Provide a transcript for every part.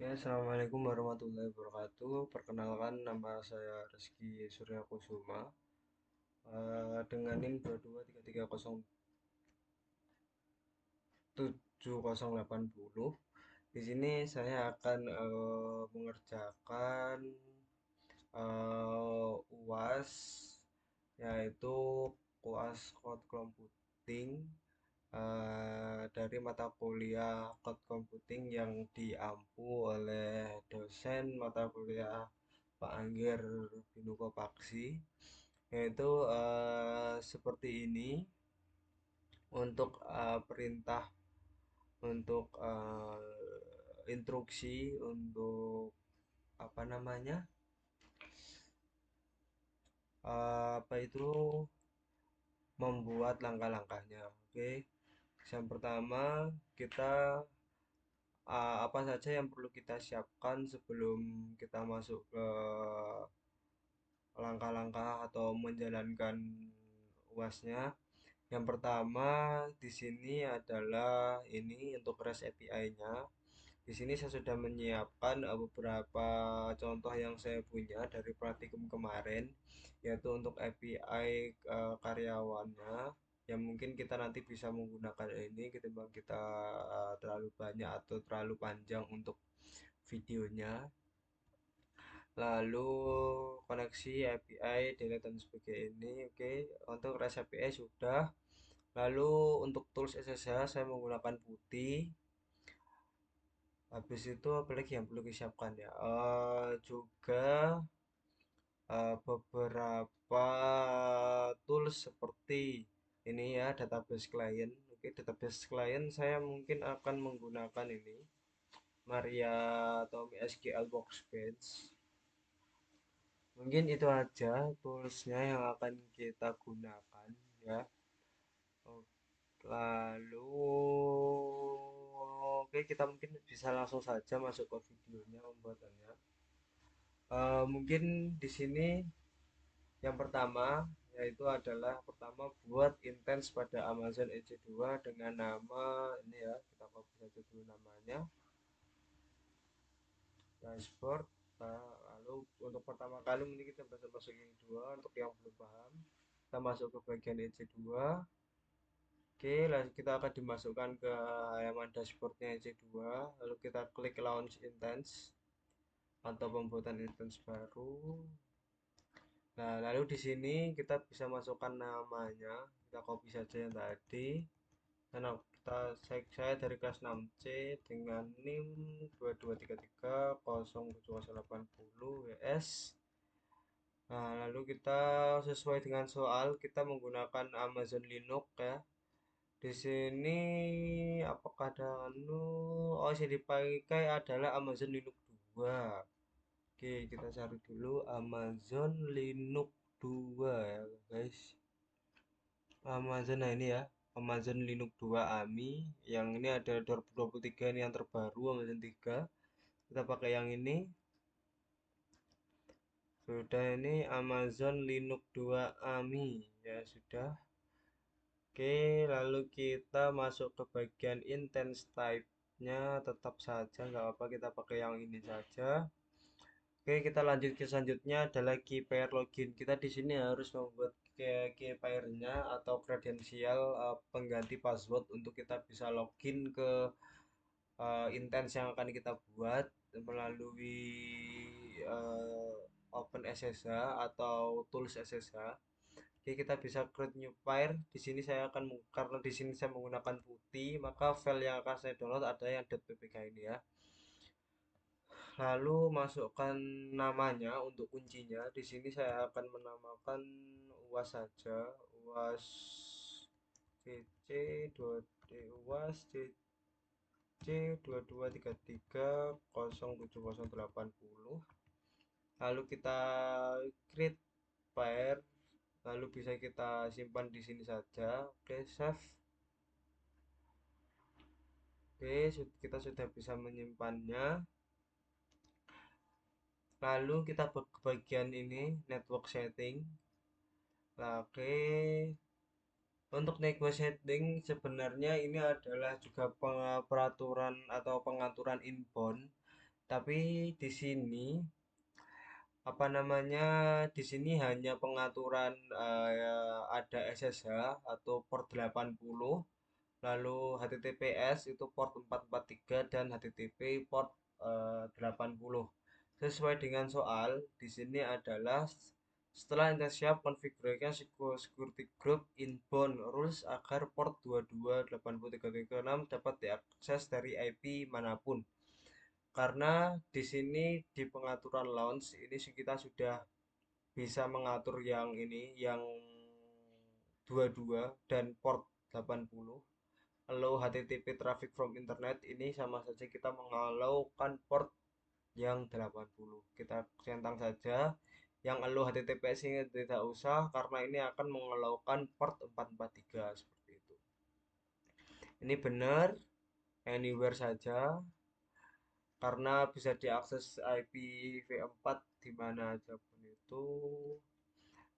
Ya, Assalamualaikum warahmatullahi wabarakatuh. Perkenalkan, nama saya Rizky Surya Kusuma, dengan NIM 223307080. Di sini saya akan mengerjakan UAS, yaitu UAS Cloud Computing, dari mata kuliah Cloud Computing yang diampu oleh dosen mata kuliah Pak Angger Binuko Paksi, yaitu seperti ini. Untuk perintah, untuk instruksi, untuk apa namanya, apa itu, membuat langkah-langkahnya. Oke, yang pertama kita, apa saja yang perlu kita siapkan sebelum kita masuk ke langkah-langkah atau menjalankan UASnya. Yang pertama di sini adalah ini untuk REST API-nya. Di sini saya sudah menyiapkan beberapa contoh yang saya punya dari praktikum kemarin, yaitu untuk API karyawannya, yang mungkin kita nanti bisa menggunakan ini ketimbang kita terlalu banyak atau terlalu panjang untuk videonya. Lalu koneksi API, delete dan sebagainya ini. Oke, untuk REST API sudah. Lalu untuk tools SSH saya menggunakan putih. Habis itu apalagi yang perlu disiapkan ya? Juga beberapa tools seperti ini ya, database client. Oke, database client saya mungkin akan menggunakan ini Maria atau MySQL Workspace. Mungkin itu aja toolsnya yang akan kita gunakan ya. Oke, lalu oke, kita mungkin bisa langsung saja masuk ke videonya pembuatannya. Mungkin di sini yang pertama yaitu adalah pertama buat intens pada Amazon EC2 dengan nama ini ya, kita copy saja dulu namanya, dashboard. Nah, lalu untuk pertama kali mungkin kita bisa masuk yang kedua. Untuk yang belum paham, kita masuk ke bagian EC2. Oke, lalu kita akan dimasukkan ke halaman dashboardnya EC2. Lalu kita klik launch instance atau pembuatan instance baru. Nah, lalu di sini kita bisa masukkan namanya. Kita copy saja yang tadi. Karena saya dari kelas 6C dengan NIM 223307080 WS. Nah, lalu kita sesuai dengan soal, kita menggunakan Amazon Linux ya. Di sini apakah ada oh, yang dipakai adalah Amazon Linux 2. Oke, kita cari dulu Amazon Linux 2 ya, guys. Amazon, nah ini ya, Amazon Linux 2 AMI. Yang ini ada 2023, ini yang terbaru Amazon 3. Kita pakai yang ini. Sudah, ini Amazon Linux 2 AMI ya sudah. Oke, lalu kita masuk ke bagian instance type-nya, tetap saja nggak apa-apa, kita pakai yang ini saja. Oke, kita lanjut ke selanjutnya adalah key pair login. Kita di sini harus membuat key pair-nya atau kredensial pengganti password untuk kita bisa login ke instance yang akan kita buat melalui uh, Open SSH atau Tools SSH. Oke, kita bisa create new pair. Di sini saya akan karena di sini saya menggunakan putih, maka file yang akan saya download ada yang .ppk ini ya. Lalu masukkan namanya untuk kuncinya. Di sini saya akan menamakan UAS saja, UAS CC 2D, UAS CC 2233078080. Lalu kita create pair, lalu bisa kita simpan di sini saja. Oke, save. Oke, kita sudah bisa menyimpannya. Lalu kita ke bagian ini, network setting. Nah, oke, untuk network setting sebenarnya ini adalah juga peraturan atau pengaturan inbound. Tapi di sini apa namanya? Di sini hanya pengaturan ada SSH atau port 80, lalu HTTPS itu port 443 dan HTTP port 80. Sesuai dengan soal, di sini adalah setelah Anda siap konfigurasikan security group inbound rules agar port 22.80.3.6 dapat diakses dari IP manapun. Karena di sini di pengaturan launch ini kita sudah bisa mengatur yang ini yang 22 dan port 80. Allow HTTP traffic from internet ini sama saja kita mengalaukan port yang 80. Kita centang saja yang allow HTTPS ini tidak usah karena ini akan mengalaukan port 443 seperti itu. Ini benar anywhere saja karena bisa diakses IPv4 di mana aja pun itu.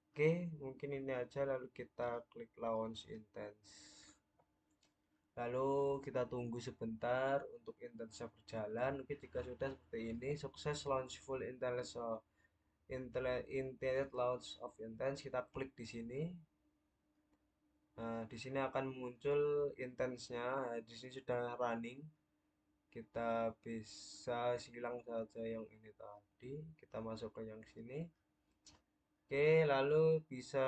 Oke, mungkin ini aja lalu kita klik launch Intense. Lalu kita tunggu sebentar untuk Intense berjalan. Oke, jika sudah seperti ini, sukses launch full Intense Intended Launch of Intense. Kita klik di sini. Nah, di sini akan muncul Intense-nya. Nah, di sini sudah running. Kita bisa silang saja yang ini tadi. Kita masuk ke yang sini. Oke, lalu bisa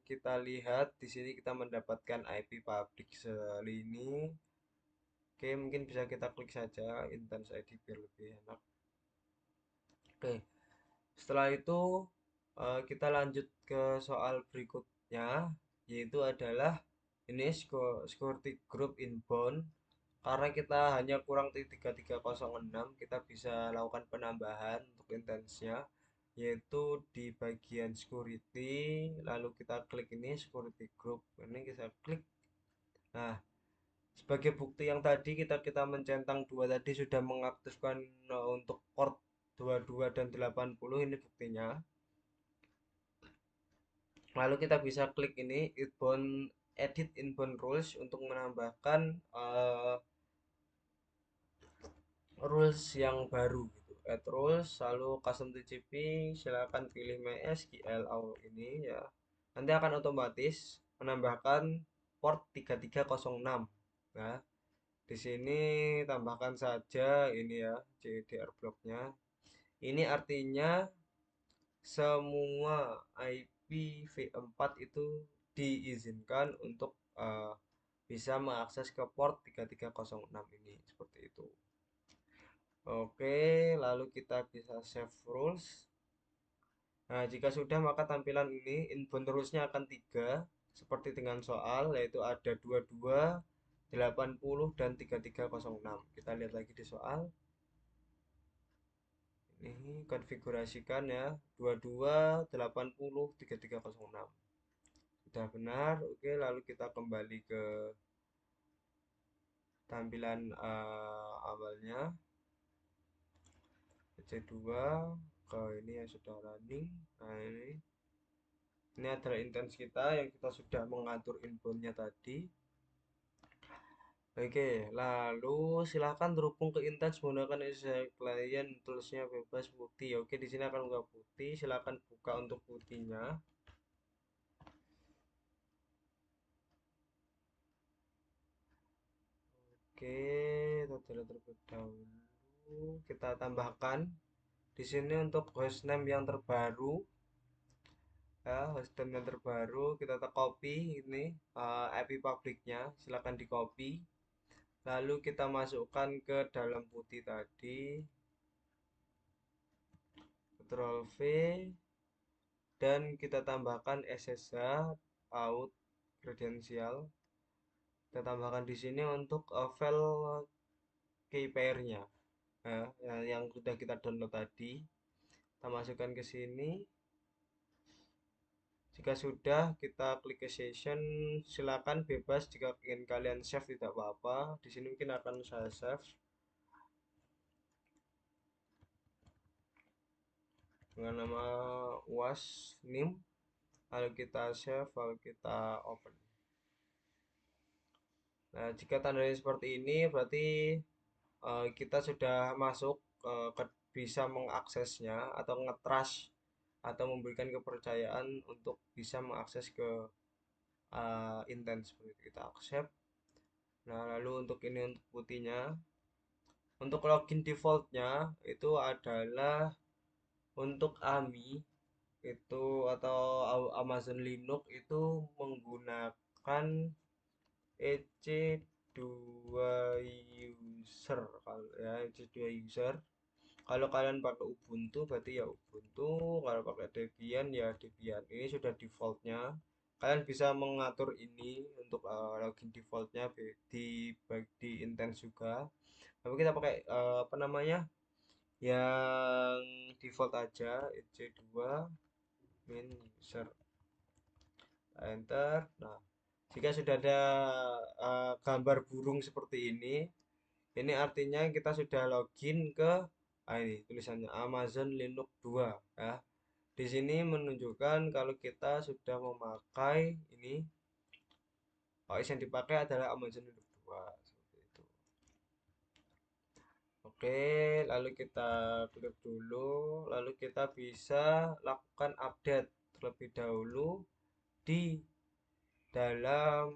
kita lihat di sini kita mendapatkan IP public ini. Oke, mungkin bisa kita klik saja Intense ID biar lebih enak. Oke, setelah itu kita lanjut ke soal berikutnya, yaitu adalah ini security group inbound. Karena kita hanya kurang 3306, kita bisa lakukan penambahan untuk intensnya, yaitu di bagian security, lalu kita klik ini security group, ini kita klik. Nah, sebagai bukti yang tadi kita mencentang dua tadi sudah mengaktifkan untuk port 22 dan 80, ini buktinya. Lalu kita bisa klik ini inbound edit inbound rules untuk menambahkan rules yang baru gitu. Add rules lalu custom TCP silakan pilih MySQL ini ya. Nanti akan otomatis menambahkan port 3306. Nah, di sini tambahkan saja ini ya CDR blocknya. Ini artinya semua IPv4 itu diizinkan untuk bisa mengakses ke port 3306 ini seperti itu. Oke, lalu kita bisa save rules. Nah, jika sudah maka tampilan ini inbound rules-nya akan 3 seperti dengan soal yaitu ada 22, 80 dan 3306. Kita lihat lagi di soal. Ini konfigurasikan ya 22, 80, 3306. Sudah benar. Oke, lalu kita kembali ke tampilan awalnya. C2 ke ini yang sudah running. Nah, ini adalah intens kita yang kita sudah mengatur inboundnya tadi. Oke, lalu silahkan terhubung ke intens menggunakan klien toolsnya bebas putih. Oke, di sini akan buka putih. Silahkan buka untuk putihnya. Oke, terlebih dahulu kita tambahkan di sini untuk hostname yang terbaru. Ya, hostname yang terbaru kita copy ini IP publiknya. Silahkan di copy. Lalu kita masukkan ke dalam putih tadi. Ctrl V dan kita tambahkan SSH out kredensial. Kita tambahkan di sini untuk file key pair-nya yang sudah kita download tadi. Kita masukkan ke sini. Jika sudah, kita klik ke session. Silakan bebas jika ingin kalian save tidak apa-apa. Di sini mungkin akan saya save dengan nama was name. Lalu kita save, lalu kita open. Nah, jika tandanya seperti ini berarti kita sudah masuk bisa mengaksesnya atau nge-trust atau memberikan kepercayaan untuk bisa mengakses ke intens seperti itu. Kita accept. Nah, lalu untuk ini untuk putihnya, untuk login defaultnya itu adalah untuk AMI itu atau Amazon Linux itu menggunakan EC2 user kalau ya EC2 user. Kalau kalian pakai Ubuntu berarti ya Ubuntu, kalau pakai Debian ya Debian. Ini sudah defaultnya. Kalian bisa mengatur ini untuk login defaultnya di Intens juga. Tapi kita pakai apa namanya? Yang default aja EC2 min user. Enter. Nah, jika sudah ada gambar burung seperti ini artinya kita sudah login ke ini tulisannya Amazon Linux 2 ya. Di sini menunjukkan kalau kita sudah memakai ini OS yang dipakai adalah Amazon Linux 2 seperti itu. Oke, lalu kita klik dulu, lalu kita bisa lakukan update terlebih dahulu di dalam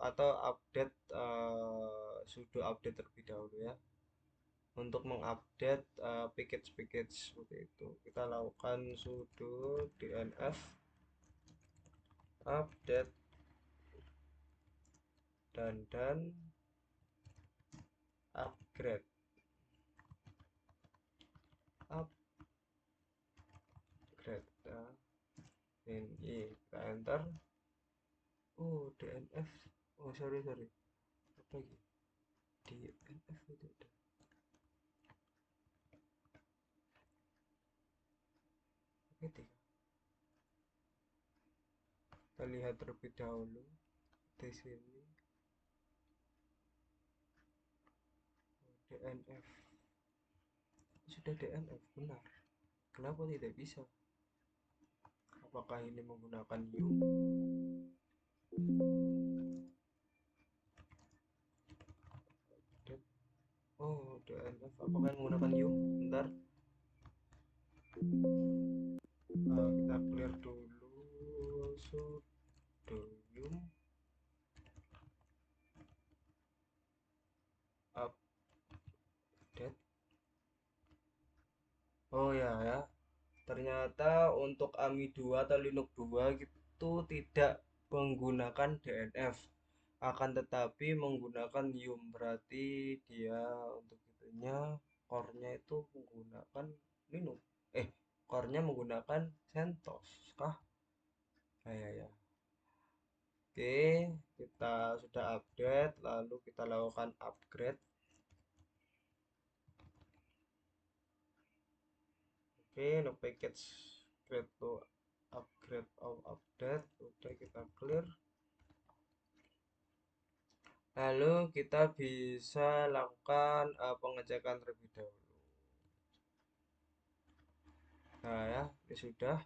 atau update sudo update terlebih dahulu ya untuk mengupdate package-package seperti itu. Kita lakukan sudo dnf update dan upgrade ya. Ini kita enter. Oh, dnf. Oh, sorry. Apa lagi? dnf itu udah. Oke, kita lihat terlebih dahulu di sini dnf sudah dnf benar. Kenapa tidak bisa? Apakah ini menggunakan yum? Oh, dnf apakah menggunakan yum? Bentar. Kita clear dulu sudo yum update. Oh ya, ternyata untuk AMI 2 atau Linux 2 itu tidak menggunakan DNF, akan tetapi menggunakan yum. Berarti dia untuk itunya core-nya itu menggunakan Linux. Core-nya menggunakan CentOS kah? Ya. Oke, kita sudah update, lalu kita lakukan upgrade. Oke, no package create to upgrade or update. Udah kita clear. Lalu kita bisa lakukan pengecekan terlebih dahulu. Nah ya, ini sudah.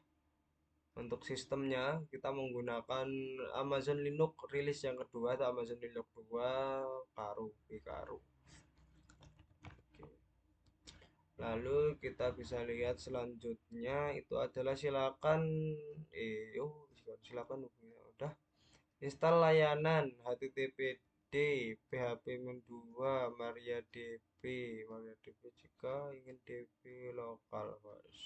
Untuk sistemnya kita menggunakan Amazon Linux rilis yang kedua atau Amazon Linux 2 Karu, Karu. Oke. Lalu kita bisa lihat selanjutnya itu adalah silakan silakan udah install layanan HTTPD PHP min 2 MariaDB jika ingin DB lokal guys.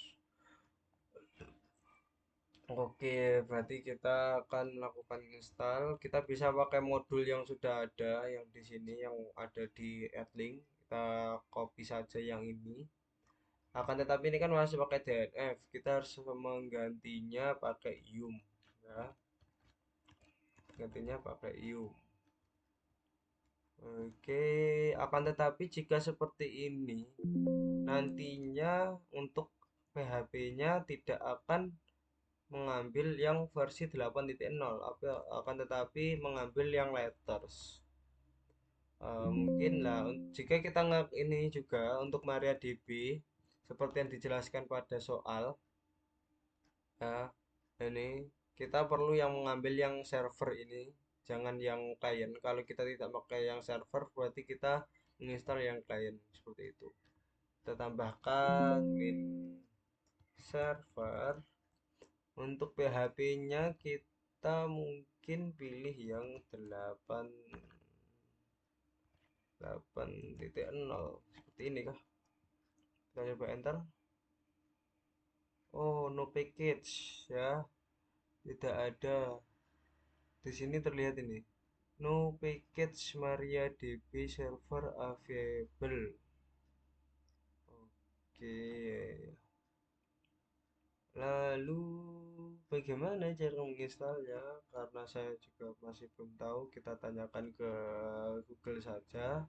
Oke, berarti kita akan melakukan install. Kita bisa pakai modul yang sudah ada yang di sini yang ada di Adlink. Kita copy saja yang ini. Akan tetapi ini kan masih pakai DNF. Kita harus menggantinya pakai yum ya. Gantinya pakai yum. Oke, akan tetapi jika seperti ini nantinya untuk PHP-nya tidak akan mengambil yang versi 8.0 akan tetapi mengambil yang letters. Mungkin lah jika kita ini juga untuk MariaDB seperti yang dijelaskan pada soal ya, ini kita perlu yang mengambil yang server ini, jangan yang client. Kalau kita tidak pakai yang server berarti kita menginstal yang client seperti itu. kita tambahkan min server. Untuk PHP-nya kita mungkin pilih yang 8.0 seperti ini kah? Kita coba enter. Oh, no package ya. Tidak ada. Di sini terlihat ini. No package MariaDB server available. Oke. Lalu bagaimana cara menginstalnya? Karena saya juga masih belum tahu, kita tanyakan ke Google saja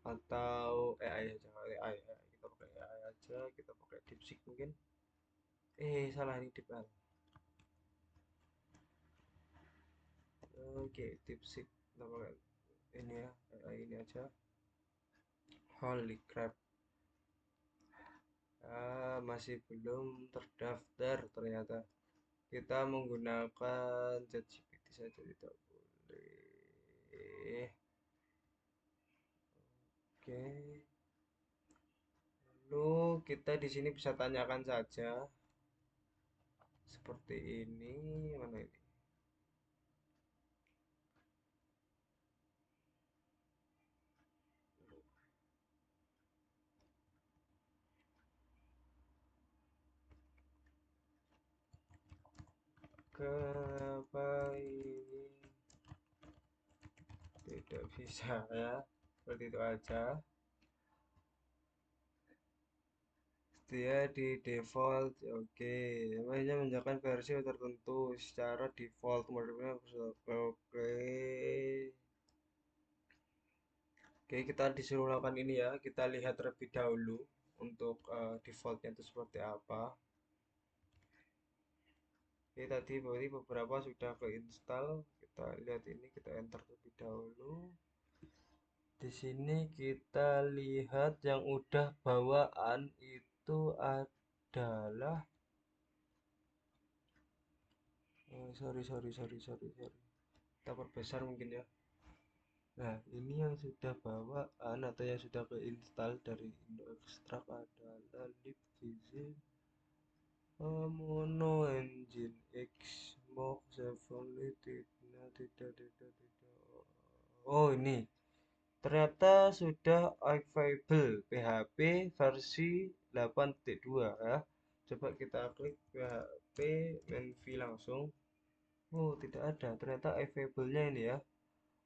atau AI aja. AI, kita pakai AI aja, kita pakai DeepSeek mungkin. Salah ini Deep. Oke, DeepSeek. Kita pakai ini ya, AI ini aja. Holy crap. Masih belum terdaftar ternyata. Kita menggunakan ChatGPT saja tidak boleh. Oke. Lalu kita di sini bisa tanyakan saja seperti ini. Mana ini? Kenapa ini tidak bisa ya? Seperti itu aja. Dia di default, oke. Hanya menjalankan versi tertentu secara default. Modalnya oke. Oke, kita disuruh lakukan ini ya. Kita lihat terlebih dahulu untuk defaultnya itu seperti apa. Oke, tadi berarti beberapa sudah keinstall. Kita lihat ini, kita enter terlebih dahulu. Di sini kita lihat yang udah bawaan itu adalah sorry. Kita perbesar mungkin ya. Nah, ini yang sudah bawaan atau yang sudah keinstall dari Indo Extract adalah libvision mono engine X mock Chevrolet tidak. Oh, ini ternyata sudah available PHP versi 8.2 ya. Coba kita klik PHP menv langsung. Oh, tidak ada. Ternyata available-nya ini ya.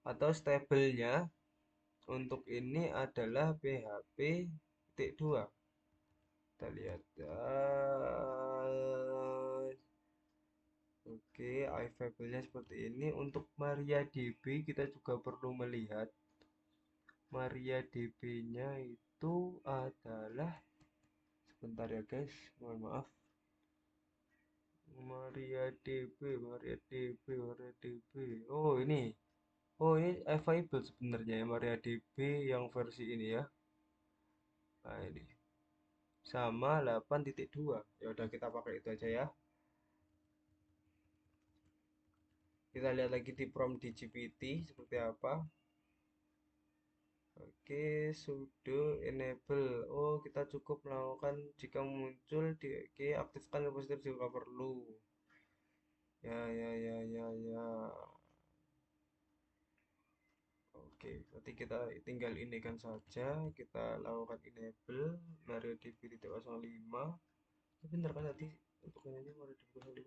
Atau stable-nya untuk ini adalah PHP titik 2. Kita lihat. Oke, available-nya seperti ini. Untuk MariaDB kita juga perlu melihat MariaDB-nya itu adalah, sebentar ya guys, mohon maaf. MariaDB. Oh, ini available sebenarnya ya MariaDB yang versi ini ya. Nah, ini sama 8.2. Ya udah kita pakai itu aja ya. Kita lihat lagi di prompt di GPT seperti apa. Oke, sudo enable. Oh, kita cukup melakukan jika muncul di oke, aktifkan repository jika perlu. Ya. Oke, berarti kita tinggal ini kan saja. Kita lakukan enable MariaDB 05. Bentar kan tadi untuk ini MariaDB 05.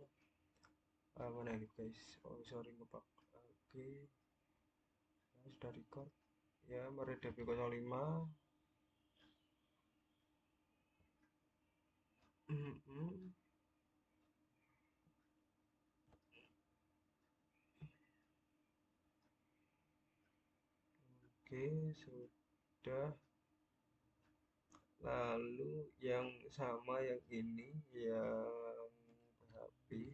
Mana ini guys? Oh, sorry ngepak. Oke, ya, sudah record. Ya, MariaDB 05. Oke, sudah. Lalu yang sama yang ini yang PHP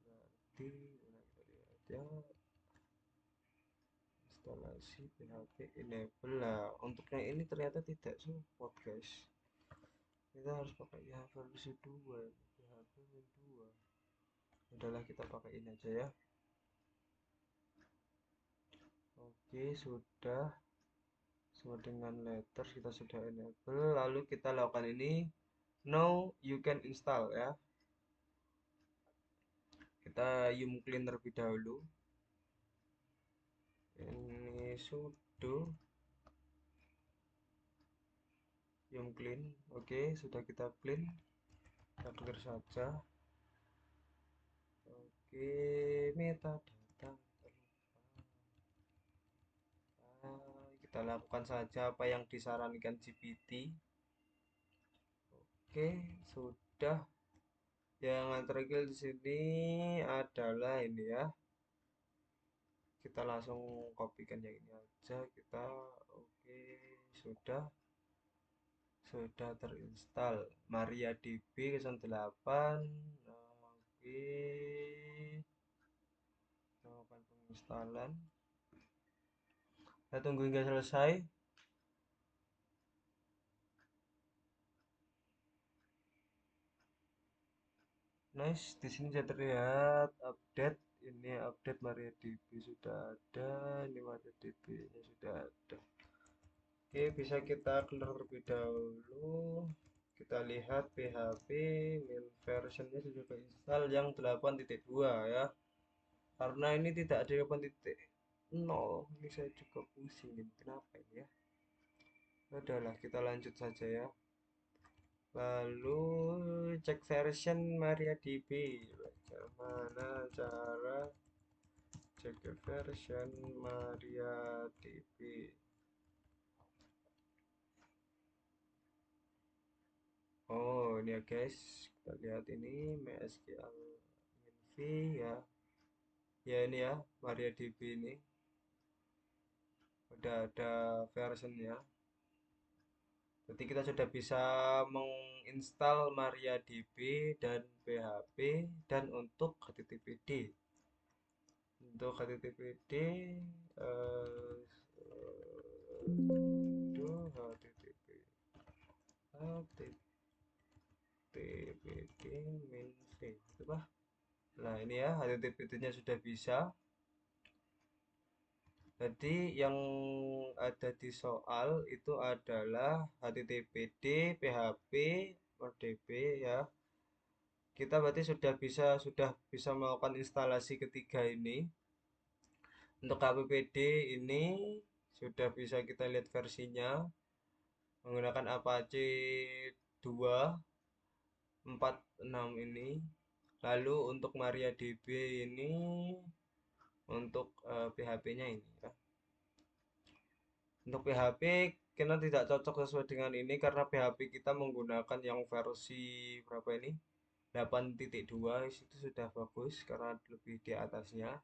berarti mana kita lihat ya, instalasi PHP enable lah. Untuk yang ini ternyata tidak support guys. Kita harus pakai yang versi 2, PHP 2. Udahlah kita pakai ini aja ya. Oke, sudah sama dengan letters kita sudah enable, lalu kita lakukan ini now you can install ya. Kita yum clean terlebih dahulu. Ini sudo yum clean. Oke, sudah kita clean. Kita clear saja. Oke, metadata. Kita lakukan saja apa yang disarankan GPT. Oke, sudah. Yang terakhir di sini adalah ini ya. Kita langsung kopikan yang ini aja. Kita oke, sudah terinstall MariaDB 08. Oke, lakukan penginstalan. Kita tunggu hingga selesai. Nice, di sini sudah terlihat update. Ini update MariaDB sudah ada, ini MariaDB-nya sudah ada. Oke, bisa kita clear terlebih dahulu. Kita lihat PHP main versionnya sudah terinstall yang 8.2 ya. Karena ini tidak ada 8.0. Ini saya juga pusing ini. Kenapa ini ya? Udahlah, kita lanjut saja ya. Lalu cek version MariaDB. Bagaimana cara cek version MariaDB? Oh, ini ya guys, kita lihat ini MySQL Minv ya. Ya ini ya, MariaDB ini udah ada versionnya. Jadi kita sudah bisa menginstal MariaDB dan PHP dan untuk HTTPD. Untuk HTTPD itu HTTPD minv itu Pak. Nah ini ya HTTPD-nya sudah bisa. Jadi yang ada di soal itu adalah HTTPD, PHP, ODB ya. Kita berarti sudah bisa melakukan instalasi ketiga ini. Untuk KPPD ini sudah bisa kita lihat versinya menggunakan Apache 2.4.6 ini. Lalu untuk MariaDB ini untuk PHP-nya ini ya. Untuk PHP karena tidak cocok sesuai dengan ini karena PHP kita menggunakan yang versi berapa ini? 8.2 itu sudah bagus karena lebih di atasnya.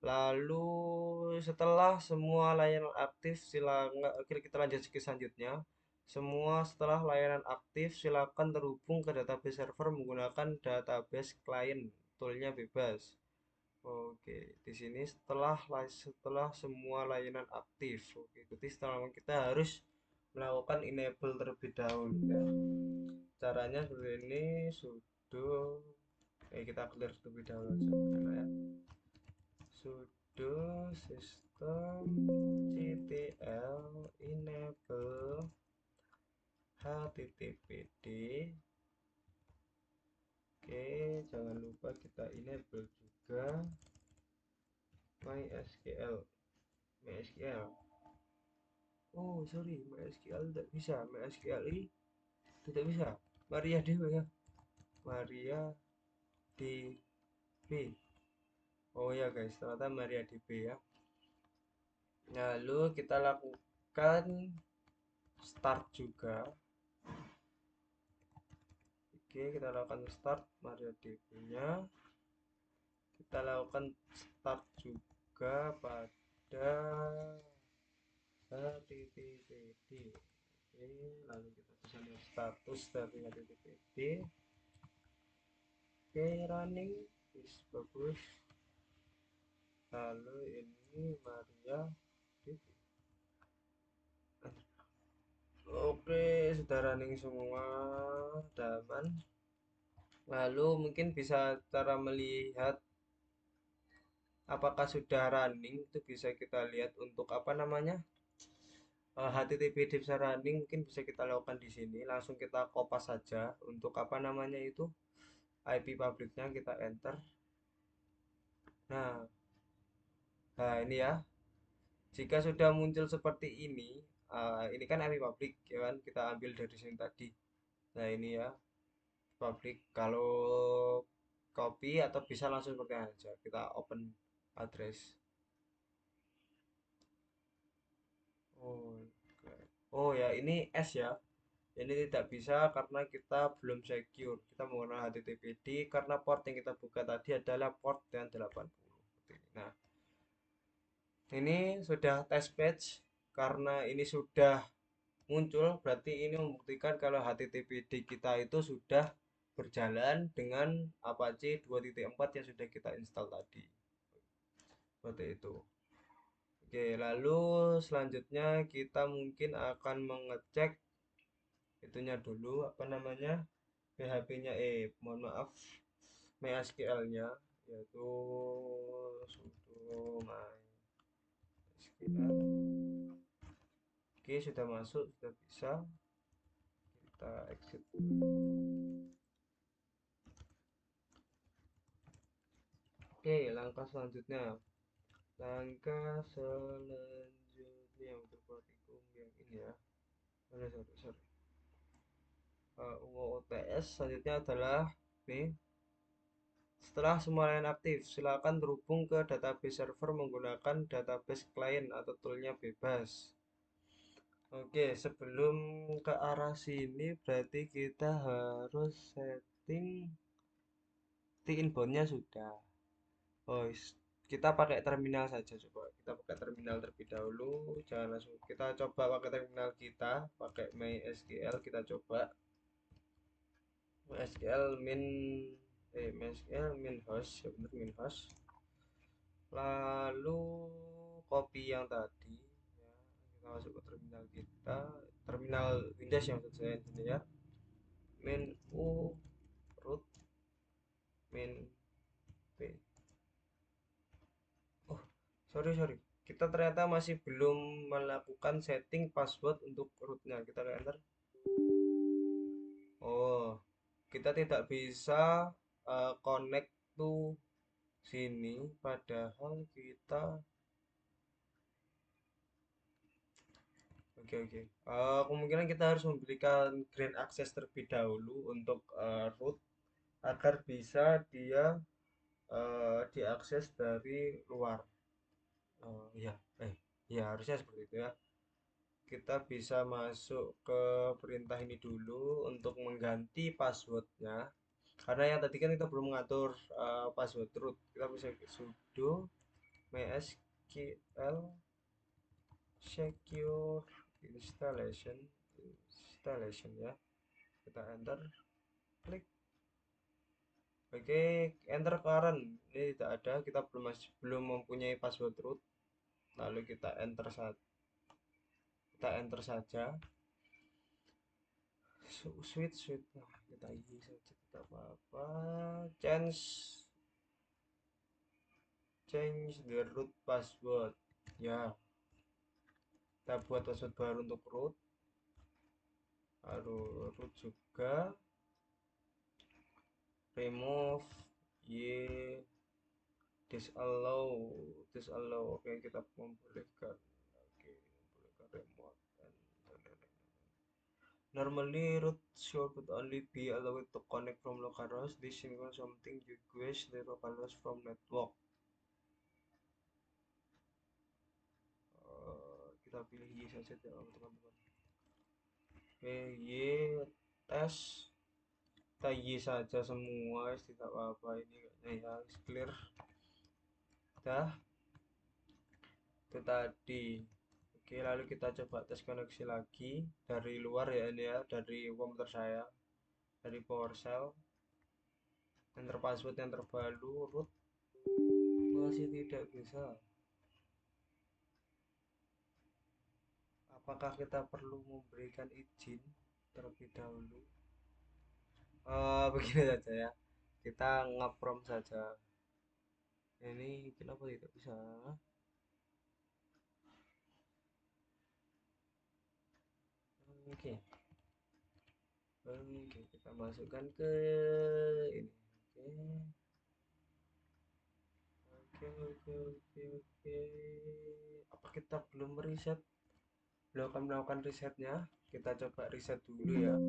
Lalu setelah semua layanan aktif silakan kita lanjut ke selanjutnya. Setelah layanan aktif silakan terhubung ke database server menggunakan database client. Toolnya bebas. Oke, di sini setelah semua layanan aktif. Oke, jadi setelah kita harus melakukan enable terlebih dahulu ya. Caranya seperti ini, sudo kita clear terlebih dahulu aja ya. Sudo systemctl enable httpd. Oke, jangan lupa kita enable juga MySQL. Oh sorry, MySQL tidak bisa. MySQL ini tidak bisa. MariaDB ya. MariaDB. Oh ya guys, ternyata MariaDB ya. Lalu kita lakukan start juga. Oke, kita lakukan start MariaDB-nya. Kita lakukan start juga pada HTTPD. Oke, lalu kita bisa lihat status dari HTTPD. Oke, running is bagus. Lalu ini MariaDB. Oke, sudah running semua, aman. Lalu mungkin bisa cara melihat apakah sudah running itu bisa kita lihat untuk apa namanya HTTP Deep Running mungkin bisa kita lakukan di sini. Langsung kita kopas saja untuk apa namanya itu IP publiknya kita enter. Nah, nah ini ya. Jika sudah muncul seperti ini kan IP publik ya kan kita ambil dari sini tadi. Nah ini ya publik. Kalau copy atau bisa langsung seperti aja kita open address. Oh, oke. Oh ya ini S ya. Ini tidak bisa karena kita belum secure. Kita menggunakan HTTPD karena port yang kita buka tadi adalah port yang 80. Nah, ini sudah test page karena ini sudah muncul berarti ini membuktikan kalau HTTPD kita itu sudah berjalan dengan Apache 2.4 yang sudah kita install tadi. Seperti itu. Oke, lalu selanjutnya kita mungkin akan mengecek itunya dulu apa namanya PHP-nya mohon maaf MySQL-nya yaitu sudo MySQL. Oke, sudah masuk, sudah bisa. Kita exit. Oke, langkah selanjutnya. Langkah selanjutnya untuk praktikum yang ini ya. Sorry. UOTS selanjutnya adalah nih. Setelah semua layanan aktif, silakan terhubung ke database server menggunakan database client atau toolnya bebas. Oke, sebelum ke arah sini berarti kita harus setting di inboundnya sudah. Oh, kita pakai terminal saja coba. Kita pakai terminal terlebih dahulu. Jangan langsung kita coba pakai terminal kita, pakai MySQL kita coba. MySQL min host, ya benar min host. Lalu copy yang tadi ya, kita masuk ke terminal kita, terminal Windows yang maksud saya ini ya. Min u root min p. Oh, sorry. Kita ternyata masih belum melakukan setting password untuk rootnya. Kita ke enter. Oh, kita tidak bisa connect to sini. Padahal kita, oke. Kemungkinan kita harus memberikan grant access terlebih dahulu untuk root agar bisa dia diakses dari luar. Ya, ya harusnya seperti itu ya. Kita bisa masuk ke perintah ini dulu untuk mengganti passwordnya karena yang tadi kan kita belum mengatur password root. Kita bisa sudo mysql secure installation ya, kita enter, klik. Oke, enter current ini tidak ada, kita belum mempunyai password root, lalu kita enter saja. Switch nah, kita isi saja tidak apa-apa. Change the root password ya, kita buat password baru untuk root, lalu root juga remove y disallow. Oke, kita membolehkan, remote normally root should only be allowed to connect from localhost. This includes something request the localhost from network. Kita pilih Y saja ya teman-teman. Oke, Y tes, kita Y saja semua, tidak apa-apa ini kayaknya ya, clear. Dah, itu tadi. Oke, lalu kita coba tes koneksi lagi dari luar ya, ini ya, dari komputer saya, dari PowerShell. Enter password yang terbaru, root masih tidak bisa. Apakah kita perlu memberikan izin terlebih dahulu? Begini saja ya, kita ngeprom saja. Ini kenapa tidak bisa? Oke. Oke, kita masukkan ke ini. Oke, oke, oke, oke. Apa kita belum riset? Belum akan melakukan risetnya. Kita coba riset dulu ya.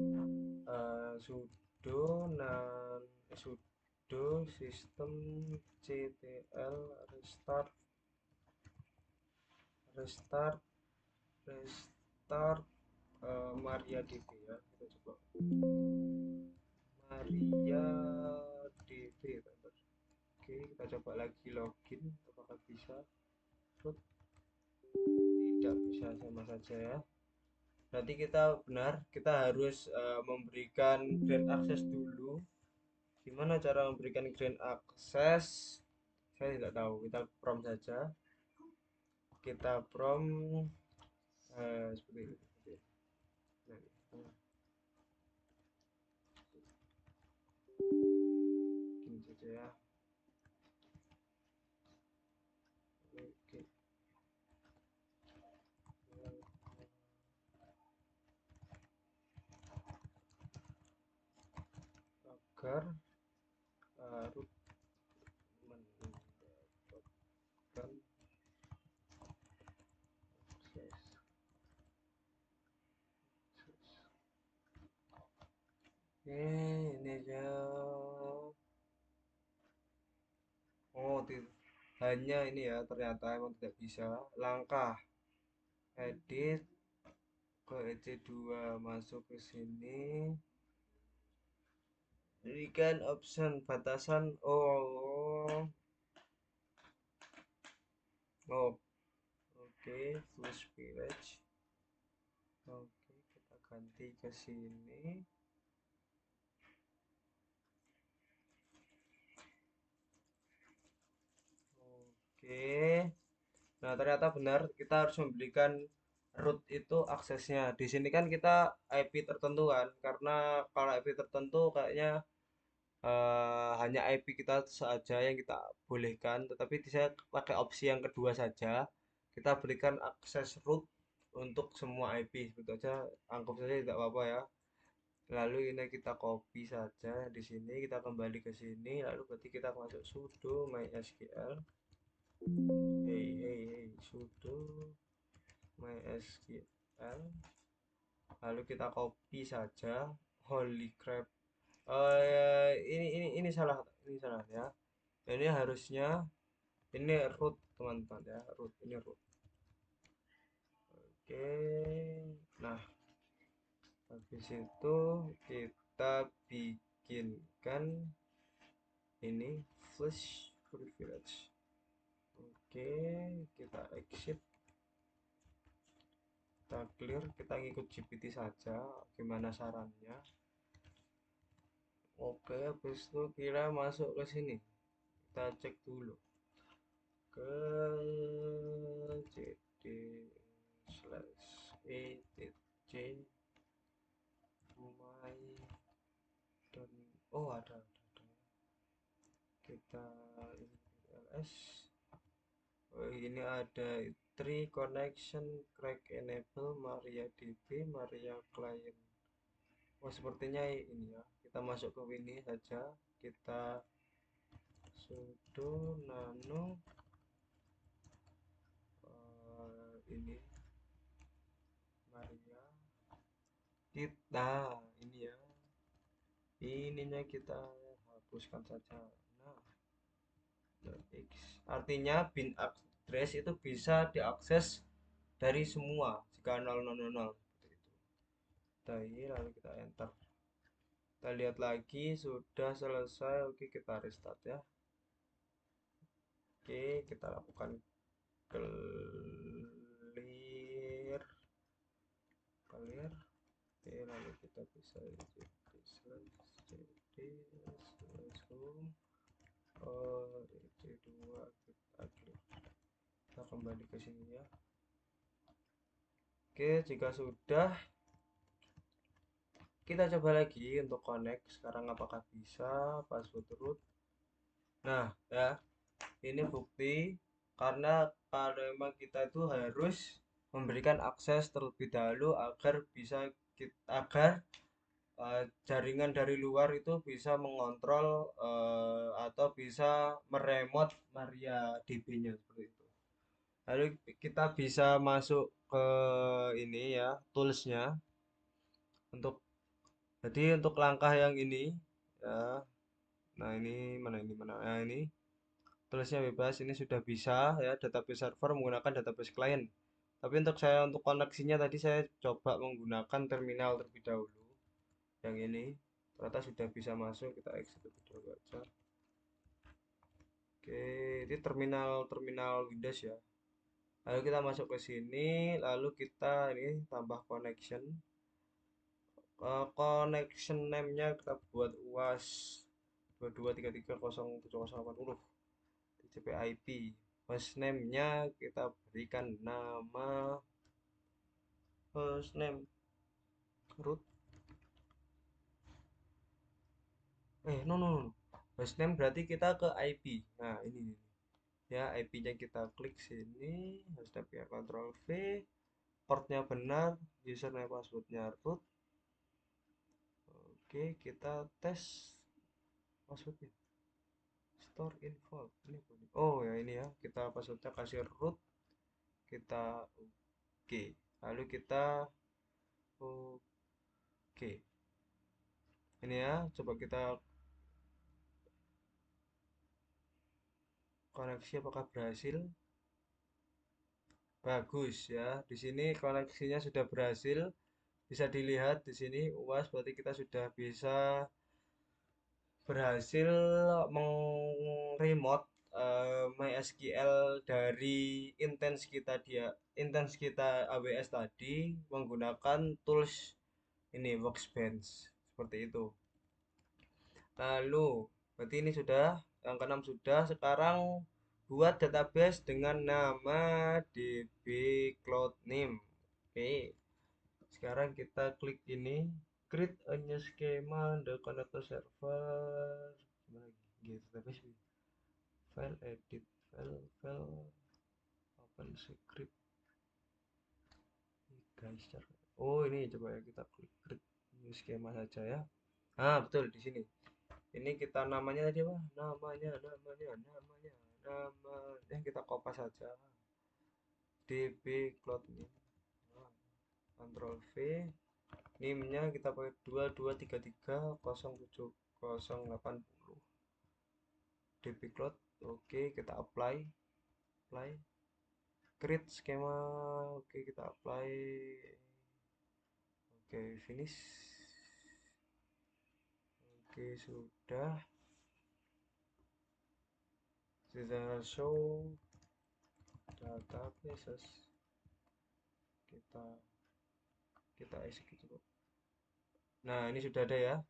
Sudo nan sudo system ctl restart restart restart MariaDB ya. Kita coba MariaDB. Oke, kita coba lagi login. Apakah bisa? Root. Tidak bisa, sama saja ya. Berarti kita benar, kita harus memberikan grant access dulu. Gimana cara memberikan grant access? Saya tidak tahu. Kita prompt saja. Kita prompt seperti ini. Nah, gini saja ya. Oke. Agar root mendapatkan akses. Oke, ini aja. Oh, hanya ini ya, ternyata emang tidak bisa. Langkah edit ke EC2, masuk ke sini. Berikan option batasan. Oh, oke, flash village. Oke, kita ganti ke sini. Oke. Nah, ternyata benar kita harus memberikan root itu aksesnya. Di sini kan kita IP tertentu kan, karena kalau IP tertentu kayaknya hanya IP kita saja yang kita bolehkan, tetapi saya pakai opsi yang kedua saja. Kita berikan akses root untuk semua IP, sebetulnya aja, anggap saja tidak apa-apa ya. Lalu ini kita copy saja di sini, kita kembali ke sini, lalu berarti kita masuk sudo mysql. Hey, sudo MySQL, lalu kita copy saja. Holy crap. Ini salah, ya. Ini harusnya ini root teman-teman ya, root ini root. Oke. Nah, habis itu kita bikinkan ini flash privilege. Oke, kita exit, kita clear, kita ngikut GPT saja gimana sarannya. Oke, habis itu kira masuk ke sini. Kita cek dulu ke cd slash etc my dan ada. Kita ls. Ini ada 3 connection crack enable MariaDB Maria client. Sepertinya ini ya. Kita masuk ke ini saja. Kita sudo nano ini Maria kita ini ya, ininya kita hapuskan saja. Nah, x artinya bin address itu bisa diakses dari semua jika 0000 seperti itu. Tadi lalu kita enter, kita lihat lagi sudah selesai. Oke, kita restart ya. Oke, kita lakukan clear. Oke, lalu kita bisa home EC2 kita kembali ke sini ya. Oke, jika sudah kita coba lagi untuk connect sekarang, apakah bisa password root. Nah ya, ini bukti karena kalau memang kita itu harus memberikan akses terlebih dahulu agar bisa agar jaringan dari luar itu bisa mengontrol atau bisa meremot MariaDB-nya seperti itu. Lalu kita bisa masuk ke ini ya, toolsnya untuk jadi untuk langkah yang ini ya. Nah, ini mana? Nah, ini tulisnya bebas. Ini sudah bisa ya database server menggunakan database client. Tapi untuk koneksinya tadi saya coba menggunakan terminal terlebih dahulu. Yang ini ternyata sudah bisa masuk. Kita exit terlebih dahulu aja. Oke, ini terminal Windows ya. Lalu kita masuk ke sini, lalu kita ini tambah connection. Connection name-nya kita buat UAS 22330780 TCP IP. Hostname-nya kita berikan nama hostname root. No no no. Hostname berarti kita ke IP. Nah, ini. Ya, IP-nya kita klik sini, hostname ya Ctrl V, portnya benar, username passwordnya root. Oke, kita tes passwordnya. Store info. Ini apa nih? Oh ya ini ya, kita passwordnya kasih root, kita oke. Lalu kita oke. Ini ya, coba kita koneksi apakah berhasil? Bagus ya. Di sini koneksinya sudah berhasil. Bisa dilihat di sini UAS berarti kita sudah bisa berhasil meng-remote MySQL dari intens kita AWS tadi menggunakan tools ini Workbench seperti itu. Lalu berarti ini sudah yang keenam sudah. Sekarang buat database dengan nama DB Cloud Name. Oke, sekarang kita klik ini create a new schema the connector server. Gimana lagi? Gitu, database file edit file open script guys. Oh ini coba ya kita klik create new schema saja ya. Betul di sini. Ini kita namanya tadi apa? Namanya kita kopas saja. DB Cloud Name. Ctrl V. NIM-nya kita pakai 2233078080. DB Cloud. Oke, kita apply. Create skema. Oke, kita apply. Oke, finish. Oke, sudah show databases. Kita execute coba. Nah, ini sudah ada ya.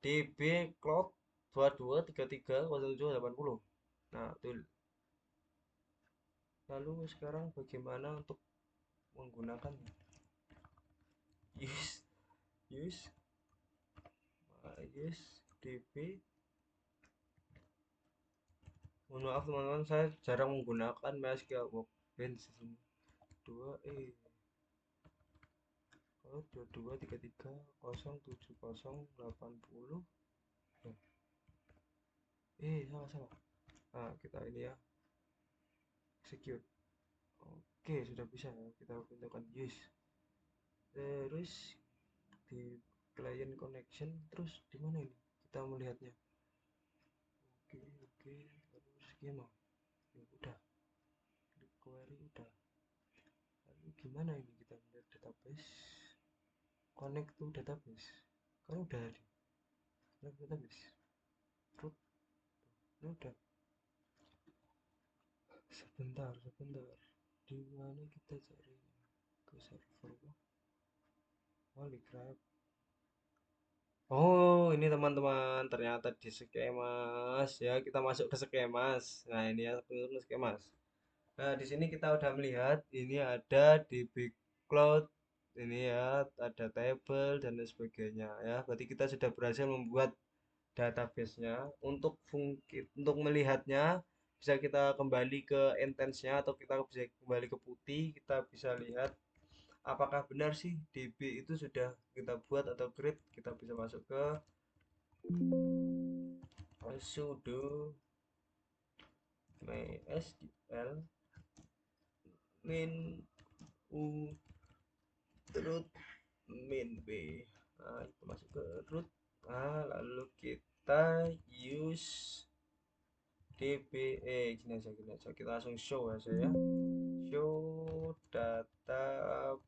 DB Cloud 22330780. Nah, betul. Lalu sekarang bagaimana untuk menggunakannya? Use DB. Mohon maaf teman-teman, saya jarang menggunakan MySQL Workbench ini. 22330780. Salah. Nah, kita ini ya. Execute. Oke, sudah bisa ya. Kita pintakan use. Terus di client connection, terus di mana ini? Kita melihatnya. Oke. Lalu skema. Ya udah. Klik query udah. Lalu gimana ini kita melihat database? Connect to database. Kan udah di connect database. Root. Ini udah. Sebentar. Di mana kita cari? Ke server. Polygraph. Oh, ini teman-teman, ternyata di Skemas ya. Kita masuk ke Skemas. Nah, ini ya, ke Skemas. Nah, di sini kita udah melihat ini ada di Big Cloud, ini ya, ada table dan lain sebagainya ya. Berarti kita sudah berhasil membuat database-nya. Untuk melihatnya bisa kita kembali ke intensnya atau kita bisa kembali ke putih, kita bisa lihat apakah benar sih DB itu sudah kita buat atau create? Kita bisa masuk ke sudo mysql min u root min b. Nah, itu masuk ke root. Nah, lalu kita use db, gini aja kita langsung show aja ya, show databases.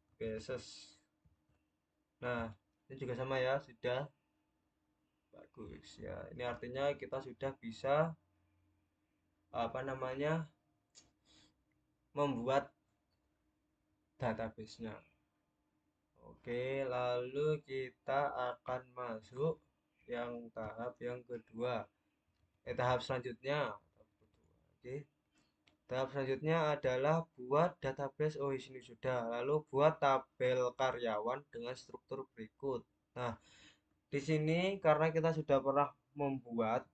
Nah, ini juga sama ya, sudah bagus ya. Ini artinya kita sudah bisa apa namanya membuat database-nya. Oke, lalu kita akan masuk yang tahap yang kedua. Tahap selanjutnya. Oke, tahap selanjutnya adalah buat database. Oh, di sini sudah. Lalu buat tabel karyawan dengan struktur berikut. Nah, di sini karena kita sudah pernah membuat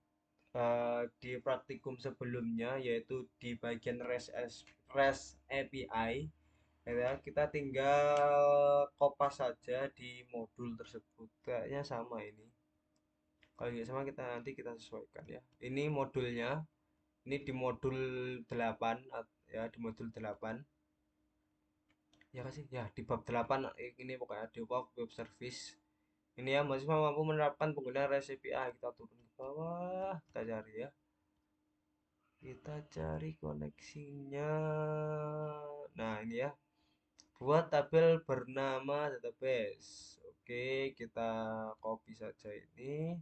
di praktikum sebelumnya, yaitu di bagian REST API, ya, kita tinggal kopas saja di modul tersebut. Kayaknya sama ini. Kalau tidak sama kita nanti kita sesuaikan ya. Ini modulnya, ini di modul 8 ya, di modul 8. Ya kasih ya, di bab 8 ini pokoknya di bab web service. Ini ya, mahasiswa mampu menerapkan penggunaan REST API. Kita turun ke bawah, kita cari ya. Kita cari koneksinya. Nah, ini ya. Buat tabel bernama database. Oke, kita copy saja ini.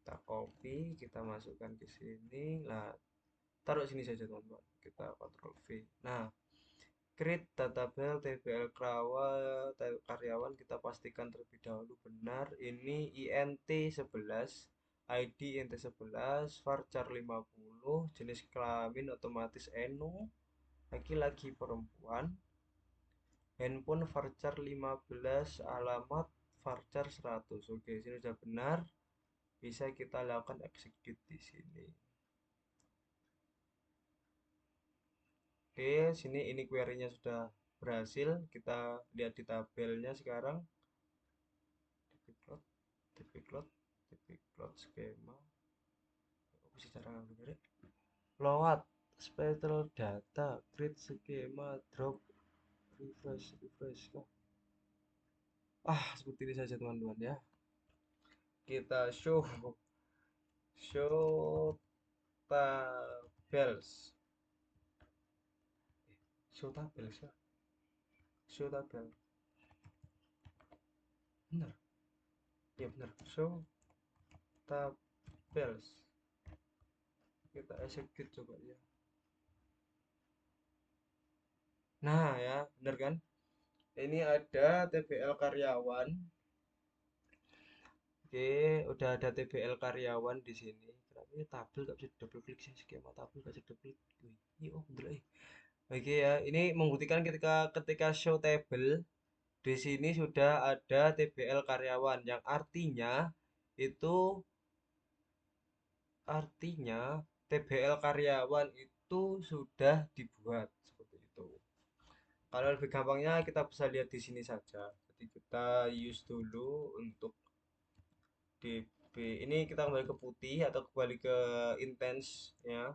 Kita copy, kita masukkan ke sini. Nah, taruh sini saja teman-teman. Kita Ctrl V. Nah, create databel TBL karyawan kita pastikan terlebih dahulu benar. Ini INT 11, ID INT 11, varchar 50, jenis kelamin otomatis enu, laki-laki perempuan, handphone varchar 15, alamat varchar 100. Oke, sini sudah benar. Bisa kita lakukan execute di sini. Oke, sini ini query-nya sudah berhasil. Kita lihat di tabelnya sekarang. dbplot, dbplot, dbplot skema. Apa sih cara ngambilnya? Load, spectral data, create skema, drop, refresh. Seperti ini saja teman-teman ya. Kita show tabels. Show tabels ya. Show tabel. Benar. Ya benar. Show tabels. Kita execute coba ya. Nah ya, benar kan? Ini ada TBL karyawan. Oke, udah ada TBL karyawan di sini. Kenapa ini tabel gak bisa double klik sih? Skema tabel gak bisa double klik. Wih, oh bener eh. Oke ya, ini membuktikan ketika show table di sini sudah ada TBL karyawan yang itu artinya TBL karyawan itu sudah dibuat seperti itu. Kalau lebih gampangnya kita bisa lihat di sini saja. Jadi kita use dulu untuk DB. Ini kita kembali ke putih atau kembali ke intense ya.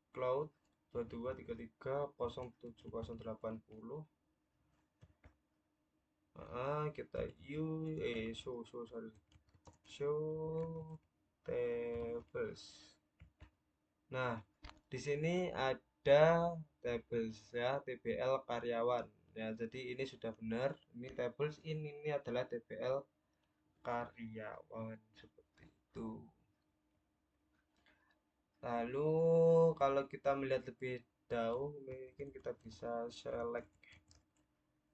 Cloud 22330780. Kita show tables. Nah, di sini ada tables ya, TBL karyawan. Ya, jadi ini sudah benar. Ini tables ini adalah TBL karyawan seperti itu. Lalu kalau kita melihat lebih jauh, mungkin kita bisa select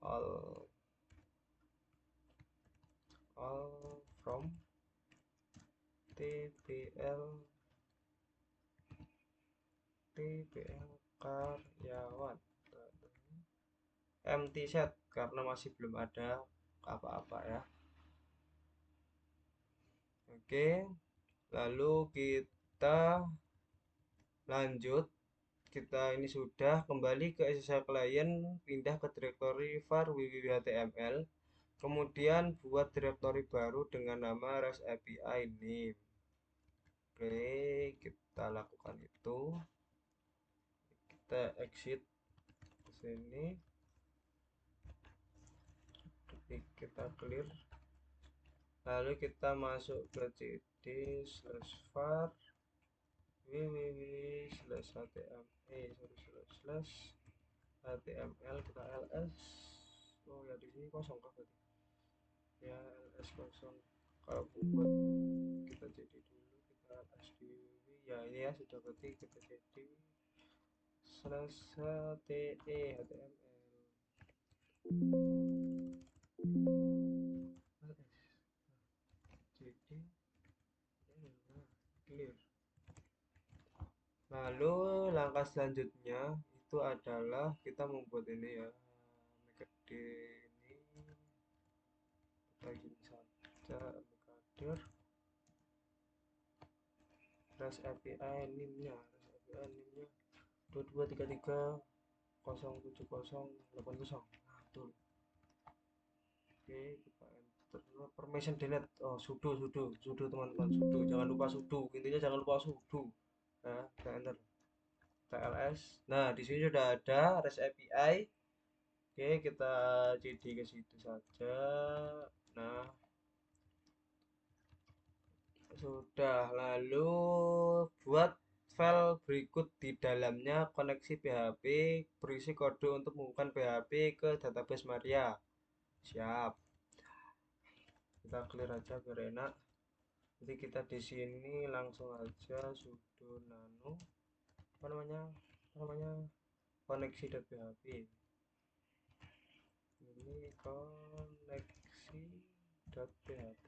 all from TBL karyawan, empty set karena masih belum ada apa-apa ya. Oke, lalu kita lanjut kita ini sudah kembali ke SSH client, pindah ke direktori var www.html, kemudian buat direktori baru dengan nama REST API name. Oke, kita lakukan itu. Kita exit ke sini. Kita clear. Lalu kita masuk ke cd/var www/html kita ls. Oh ya, di sini kosong kah berarti? Ya, ls kosong. Kalau buat kita jadi dulu, kita ls di www. Ya ini ya sudah, berarti kita jadi /html. Jadi clear. Lalu langkah selanjutnya itu adalah kita membuat ini ya, mkd ini kita gini saja, mkdir REST API name-nya 22330708. Nah, betul. Oke, kita enter permission delete. Oh, sudo teman-teman, sudo, jangan lupa sudo, intinya jangan lupa sudo. Nah, kita enter TLS. Nah, di sini sudah ada REST API. Oke, kita cd ke situ saja. Nah, sudah. Lalu buat file berikut, di dalamnya koneksi PHP berisi kode untuk menghubungkan PHP ke database Maria. Siap. Kita clear aja biar enak. Jadi kita di sini langsung aja sudo nano apa namanya koneksi.php. Ini koneksi.php.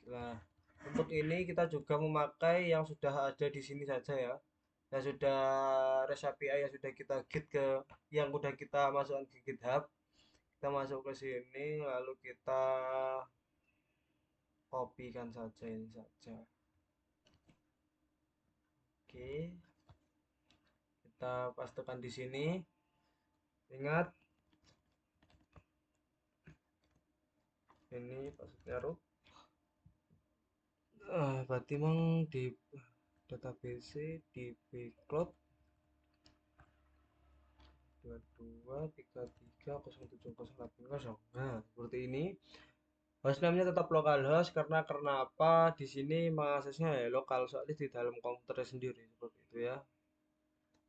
Nah, untuk ini kita juga memakai yang sudah ada di sini saja ya. Yang sudah REST API yang sudah kita git ke, yang sudah kita masukkan ke GitHub. Kita masuk ke sini, lalu kita kopikan saja ini saja. Oke, kita pastekan di sini. Ingat, ini maksudnya root. Berarti memang di database di bcloud 22330708. Nah, seperti ini. Hostname-nya tetap localhost karena apa? Di sini mengaksesnya ya lokal, soalnya di dalam komputer sendiri seperti itu ya.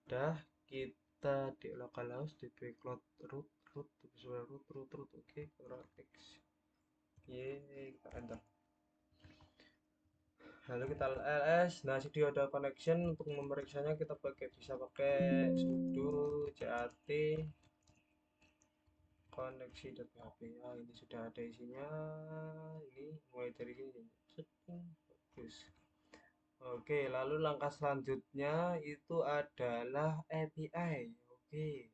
Udah, kita di localhost di bcloud root visual root. Oke, Ctrl X. Kita enter. Lalu kita ls. Nah, sudah connection. Untuk memeriksanya kita bisa pakai sudo cat koneksi.php. Ah, ini sudah ada isinya. Ini mulai dari sini. Bagus. Oke, lalu langkah selanjutnya itu adalah API. Oke.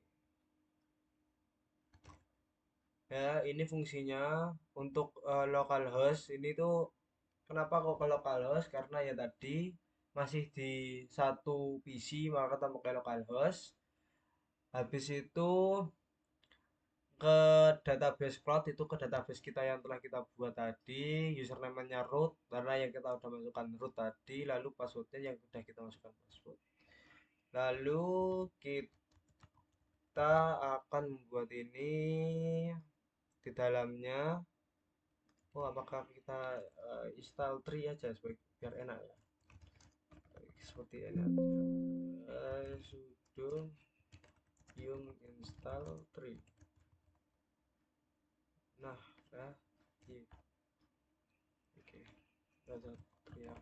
Ya, ini fungsinya untuk localhost. Ini tuh kenapa kok ke localhost? Karena ya tadi masih di satu PC, maka kita pakai localhost. Habis itu ke database cloud, itu ke database kita yang telah kita buat tadi, username-nya root karena yang kita udah masukkan root tadi, lalu passwordnya yang udah kita masukkan password. Lalu kita akan membuat ini di dalamnya. Oh, apakah kita install tree aja biar enak ya, seperti ini aja. Sudo yum install tree. Nah, ya, oke, tree ya.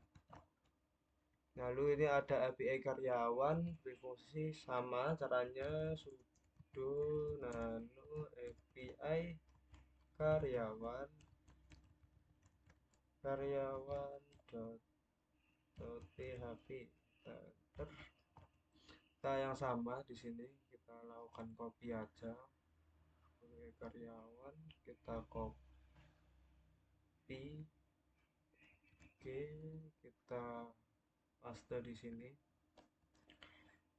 Lalu ini ada API karyawan berfungsi sama caranya, sudo nano API karyawan php. Kita yang sama di sini, kita lakukan copy aja. API karyawan kita copy. Oke, kita paste di sini.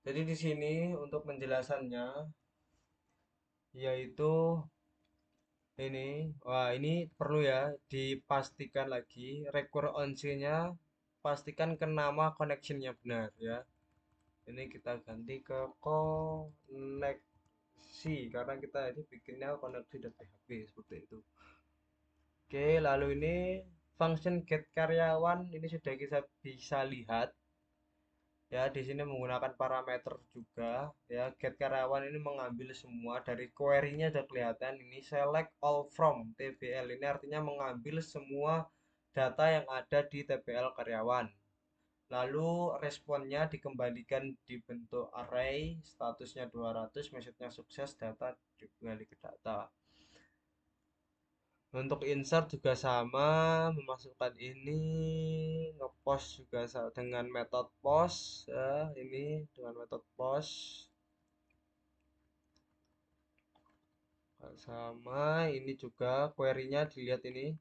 Jadi di sini untuk penjelasannya yaitu ini, wah ini perlu ya dipastikan lagi require onc-nya, pastikan ke nama connection-nya benar ya. Ini kita ganti ke koneksi karena kita ini bikinnya koneksi.php seperti itu. Oke, lalu ini function get karyawan ini sudah kita bisa lihat ya di sini menggunakan parameter juga ya. Get karyawan ini mengambil semua dari query-nya sudah kelihatan ini select all from tbl ini artinya mengambil semua data yang ada di tbl karyawan. Lalu responnya dikembalikan di bentuk array, statusnya 200, message-nya sukses, data dikembali ke data. Untuk insert juga sama, memasukkan ini, ngepost juga dengan metode post ya, ini dengan metode post sama, ini juga query-nya dilihat ini,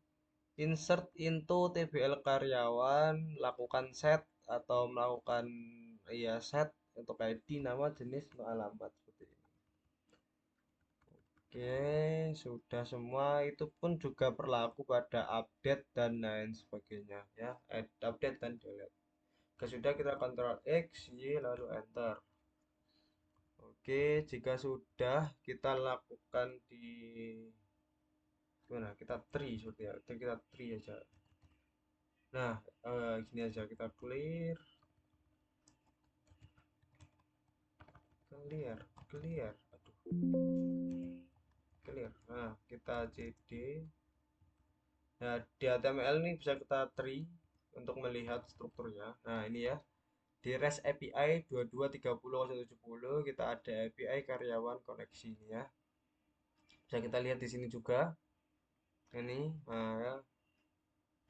insert into tbl karyawan, lakukan set atau melakukan ya set untuk ID, nama, jenis, alamat seperti ini. Oke, sudah semua itu pun juga berlaku pada update dan lain sebagainya ya. Update dan delete. Oke, sudah kita Ctrl X, Y, lalu enter. Oke, jika sudah kita lakukan di gimana? Kita tree seperti ya. Kita tree aja. Nah, gini aja kita clear, clear, clear. Aduh, clear. Nah, kita cd. Nah, di HTML ini bisa kita tree untuk melihat strukturnya. Nah, ini ya. Di REST API 22.30.170 kita ada API karyawan koneksi ini ya. Bisa kita lihat di sini juga. Ini ya.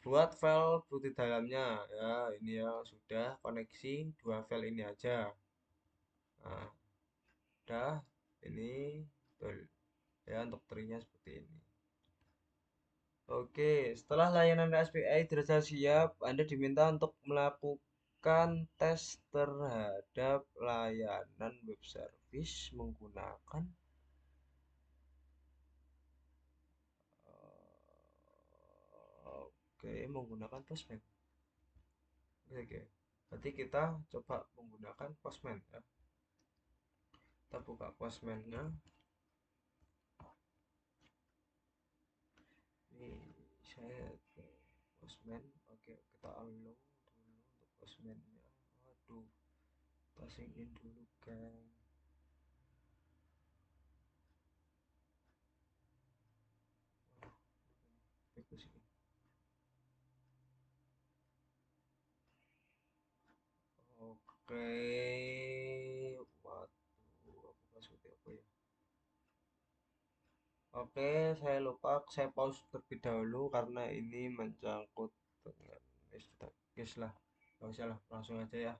Buat file di dalamnya ya, ini ya sudah koneksi dua file ini aja. Nah, udah ini betul ya untuk tree-nya seperti ini. Oke, setelah layanan REST-API dirasa siap, Anda diminta untuk melakukan tes terhadap layanan web service menggunakan menggunakan Postman. Oke. Berarti kita coba menggunakan Postman ya. Kita buka Postman-nya. Ini saya ke Postman. Oke, kita unlock dulu untuk Postman-nya. Waduh, kita sign in dulu kan. Bagus ini. Oke, waduh, aku seperti apa ya? Oke, saya lupa, saya pause terlebih dahulu karena ini mencangkut dengan guys lah, nggak usah lah, langsung aja ya.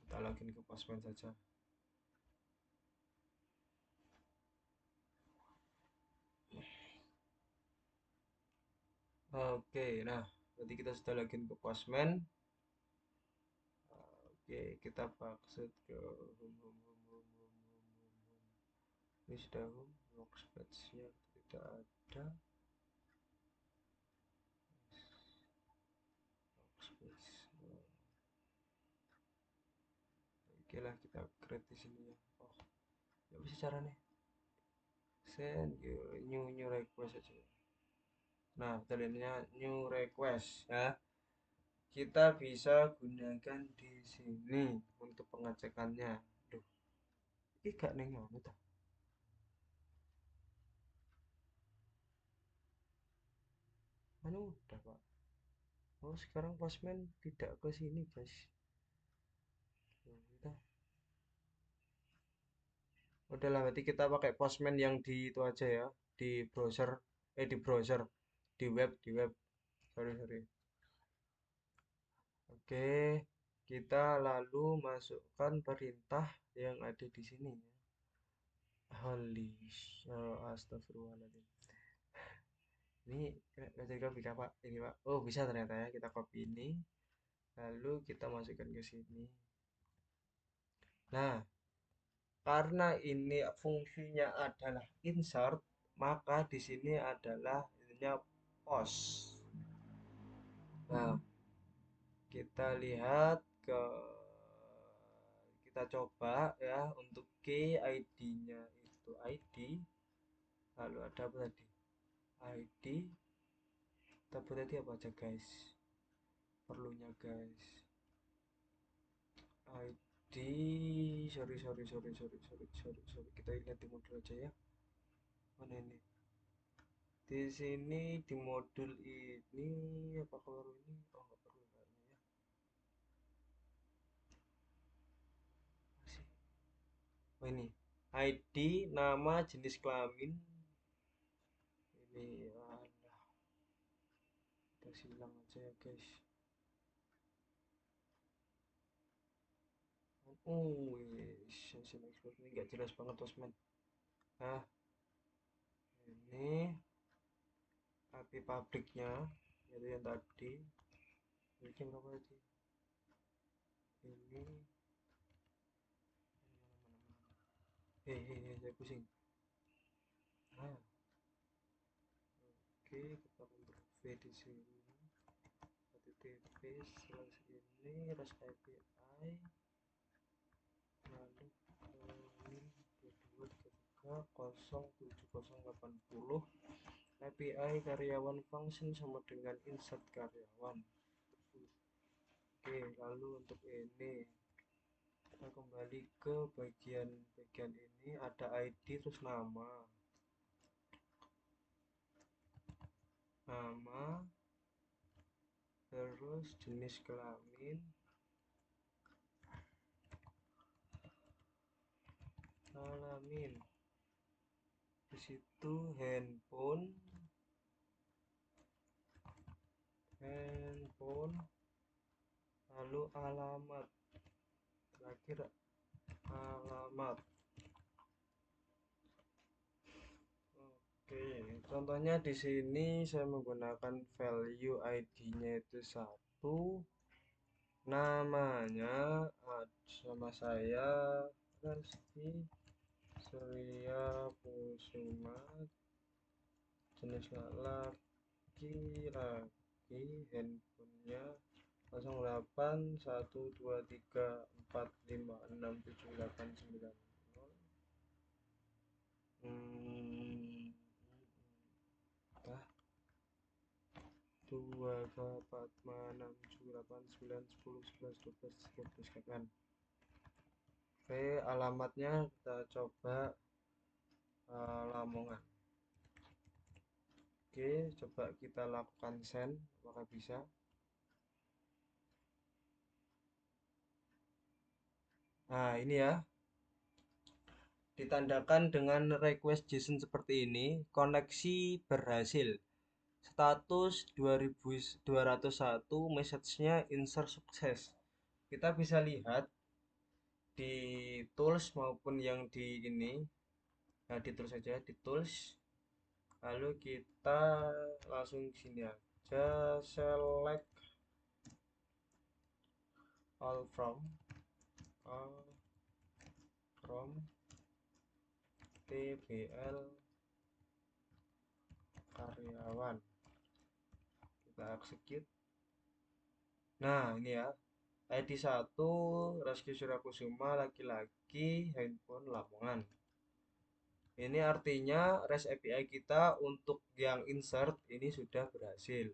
Kita login ke Postman saja. Oke, nah, berarti kita sudah login ke Postman. Oke, kita maksud ke home. Ini sudah home, workspace-nya tidak ada. Workspace. Oke lah, kita create di sini ya. Oh, nggak bisa caranya. Send new request aja. Nah, tulisannya new request ya. Kita bisa gunakan di sini untuk pengecekannya. Duh, ini gak neng anu ta? Anu udah Pak. Oh, sekarang Postman tidak ke sini, guys. Nah, kita udahlah berarti kita pakai Postman yang di itu aja ya, di browser, di web. Sorry. Oke, kita lalu masukkan perintah yang ada di sini ya. Holy, astagfirullahaladzim. Ini jadi copy Pak. Ini Pak. Oh bisa ternyata ya kita copy ini. Lalu kita masukkan ke sini. Nah, karena ini fungsinya adalah insert, maka di sini adalah ininya post. Nah, kita lihat ke kita coba ya untuk key ID-nya itu ID, lalu ada apa tadi? ID, kita buat tadi apa aja guys? Perlunya guys. ID, sorry, kita lihat di modul aja ya. Mana ini? Di sini di modul ini apa perlu ini? Oh nggak perlu kayaknya ya. Masih. Oh ini ID, nama, jenis kelamin. Ini alah, kita silang aja ya guys. Sensor export ini nggak jelas banget tosmen. Nah, ini IP pabriknya, yaitu yang tadi. Ini berapa tadi? Ini saya pusing. Nah, oke, kita Ctrl V di sini. http/ini REST API, lalu min 22330780 API karyawan function sama dengan insert karyawan. Oke, lalu untuk ini kita kembali ke bagian ini, ada ID terus nama terus jenis kelamin, di situ handphone, lalu alamat, terakhir alamat. Oke, contohnya di sini saya menggunakan value ID-nya itu 1, namanya sama saya Resti Surya Kusuma, jenis laki-laki, handphonenya 081234567890. Apa? 2, 4, 5, 6, 7, 8, 9, 10, 11, 12, 13 sekian. Oke, alamatnya kita coba Lamongan. Oke, coba kita lakukan send, apakah bisa? Nah, ini ya, ditandakan dengan request JSON seperti ini, koneksi berhasil. Status 2201, message-nya insert sukses. Kita bisa lihat di tools maupun yang di ini. Nah, di tools saja, di tools. Lalu kita langsung sini aja, select all from tbl karyawan. Kita execute. Nah, ini ya. ID 1 Reski Surakusuma, laki-laki, handphone Lamongan. Ini artinya REST API kita untuk yang insert ini sudah berhasil.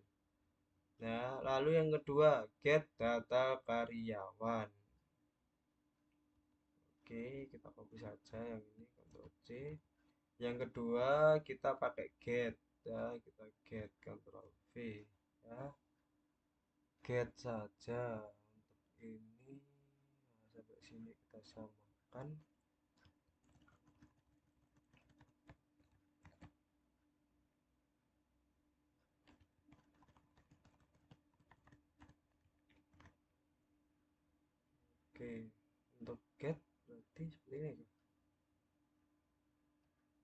Nah, lalu yang kedua, get data karyawan. Oke, kita copy saja yang ini, Ctrl C. Yang kedua, kita pakai get ya, kita get Ctrl V ya. Get saja untuk ini. Nah, sampai sini kita samakan. Oke, untuk get berarti seperti ini.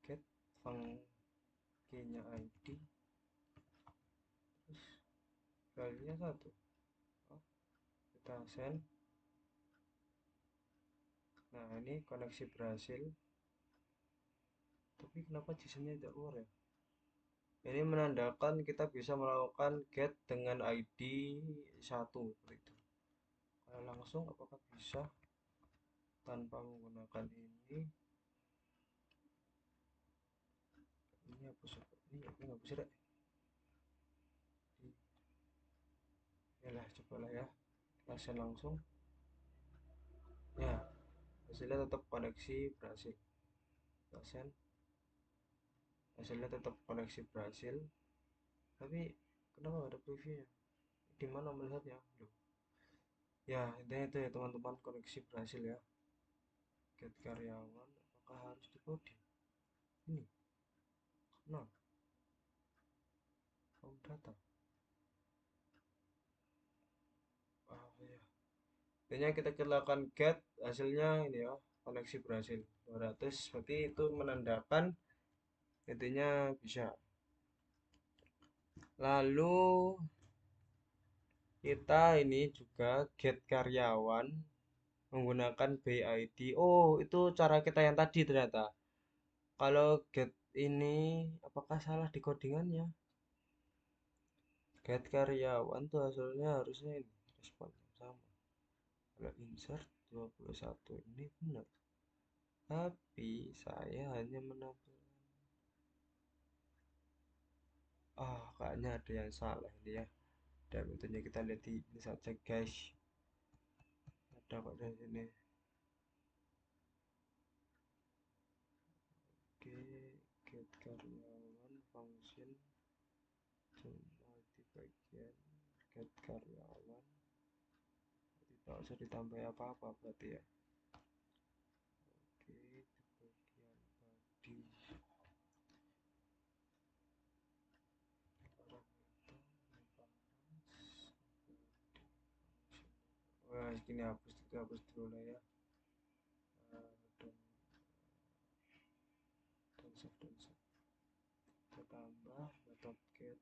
Get fungsinya ID terus value-nya 1. Oh, kita send. Nah, ini koneksi berhasil, tapi kenapa JSON-nya tidak keluar ya? Ini menandakan kita bisa melakukan get dengan ID 1 seperti itu. Kalau langsung apakah bisa tanpa menggunakan ini? Ini hapus ini nggak bisa deh. Yalah, cobalah ya. Kita send langsung. Ya, hasilnya tetap koneksi berhasil. Kita send. Hasilnya tetap koneksi berhasil. Tapi kenapa nggak ada previewnya? Di mana melihatnya? Loh. Ya, intinya itu ya teman-teman, koneksi berhasil ya. Get karyawan, apakah harus di coding? Ini, nah, home data. Ah ya. Intinya kita lakukan get, hasilnya ini ya, koneksi berhasil 200. Berarti itu menandakan intinya bisa. Lalu kita ini juga get karyawan menggunakan BID. Oh, itu cara kita yang tadi ternyata. Kalau get ini apakah salah di codingannya? Get karyawan tuh hasilnya harusnya ini respon sama. Kalau insert 21 ini benar. Tapi saya hanya menampilkan kayaknya ada yang salah ini ya. Dan tentunya kita lihat di ini saja guys. Ada kok dari sini. Oke, get karyawan function cuma di bagian get karyawan, tidak usah ditambah apa-apa berarti ya. Oke, di bagian body wah gini hapus dulu lah ya. Dan save kita tambah method get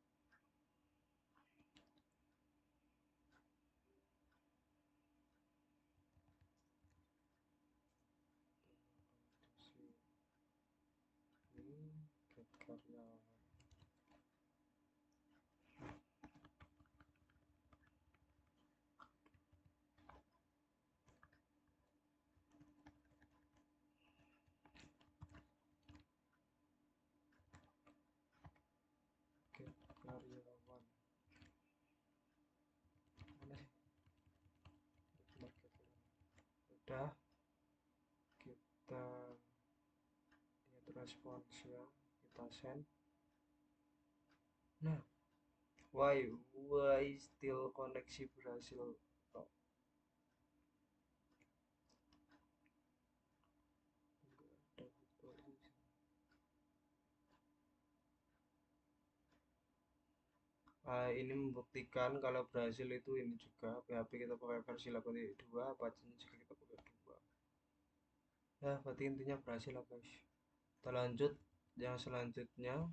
ini get karyawan. Get karyawan mana sih? Udah, kita lihat responsnya, kita send. Nah, why still koneksi berhasil? Oh, enggak ada ini membuktikan kalau berhasil itu ini juga PHP kita pakai versi 8.2, Apache juga kita pakai 2. Ya, berarti intinya berhasil lah guys. Kita lanjut yang selanjutnya,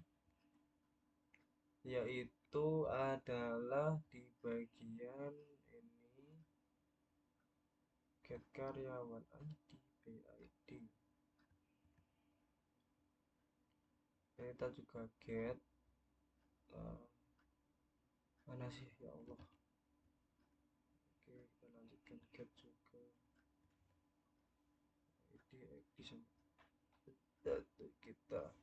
yaitu adalah di bagian ini get karyawan ID BID. Kita juga get mana sih ya Allah. Oke, kita lanjutkan get juga ID sama data kita.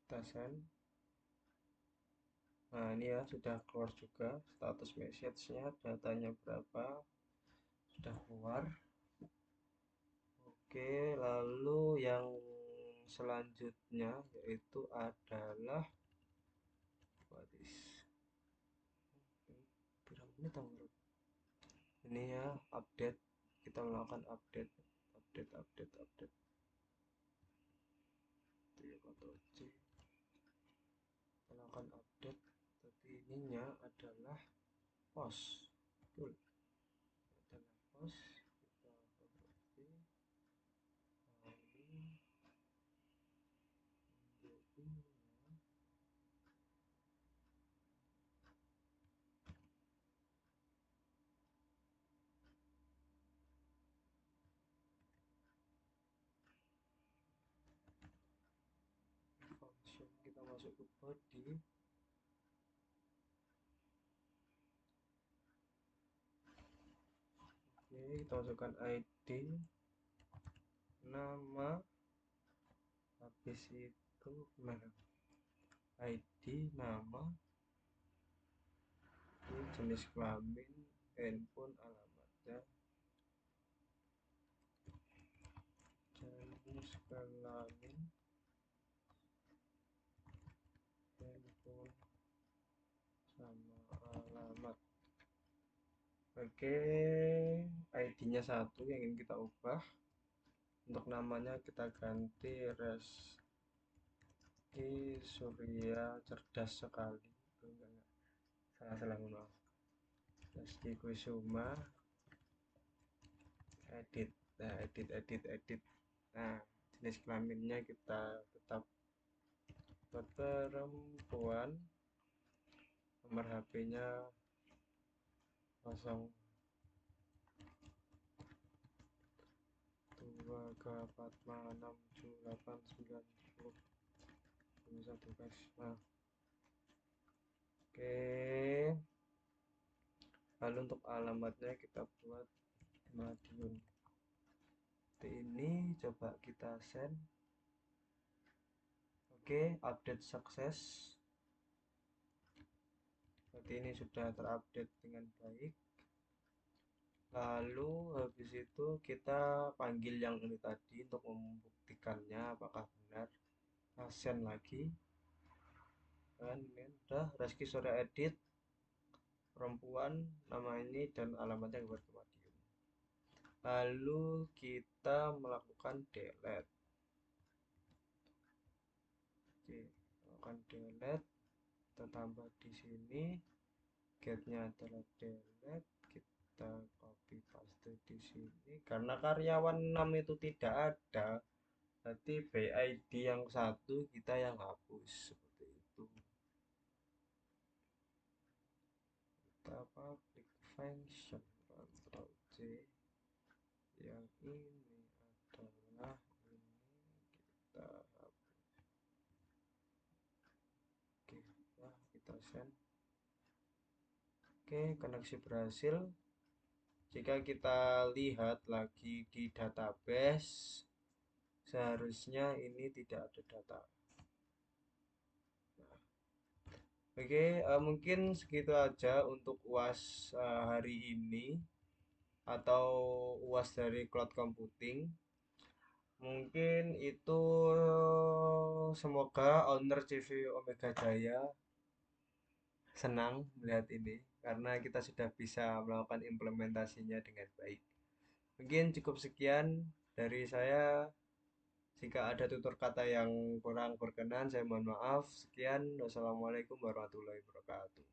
Kita send. Nah, ini ya sudah keluar juga status message-nya, datanya berapa sudah keluar. Oke, lalu yang selanjutnya yaitu adalah what is berapa menit ini ya, update. Kita melakukan update itu ya, Ctrl C, kita melakukan update, kita ininya adalah pos, betul, adalah pos. Kita konversi lalu menjadi function. Kita masuk ke body. Oke, kita masukkan ID, nama, habis itu mana, ID, nama, ini jenis kelamin, handphone, alamatnya, jenis kelamin, handphone, sama alamat. Oke, ID-nya 1 yang ingin kita ubah. Untuk namanya kita ganti Reski Surya Cerdas Sekali. Enggak. Salah, mohon maaf. Reski Kusuma. Edit. Nah, edit. Nah, jenis kelaminnya kita tetap buat perempuan. Nomor HP-nya 0 2 4 5 6 7 8 9 10 11. Nah, oke. Lalu untuk alamatnya kita buat Madiun. Ini coba kita send. Oke, update sukses. Berarti ini sudah terupdate dengan baik. Lalu habis itu kita panggil yang ini tadi untuk membuktikannya apakah benar. Kita send lagi. Dan ini udah Reski Surya Edit, perempuan, nama ini dan alamatnya buat Madiun. Lalu kita melakukan delete. Oke, melakukan delete. Kita tambah di sini. Get-nya adalah delete. Kita copy paste di sini. Karena karyawan 6 itu tidak ada, berarti BID yang 1 kita yang hapus. Seperti itu. Kita public function Ctrl C. Yang ini adalah ini kita hapus. Oke, nah kita send. Oke, koneksi berhasil. Jika kita lihat lagi di database, seharusnya ini tidak ada data. Nah, oke, mungkin segitu aja untuk UAS hari ini atau UAS dari cloud computing. Mungkin itu semoga owner CV Omega Jaya senang melihat ini karena kita sudah bisa melakukan implementasinya dengan baik. Mungkin cukup sekian dari saya. Jika ada tutur kata yang kurang berkenan, saya mohon maaf. Sekian, wassalamualaikum warahmatullahi wabarakatuh.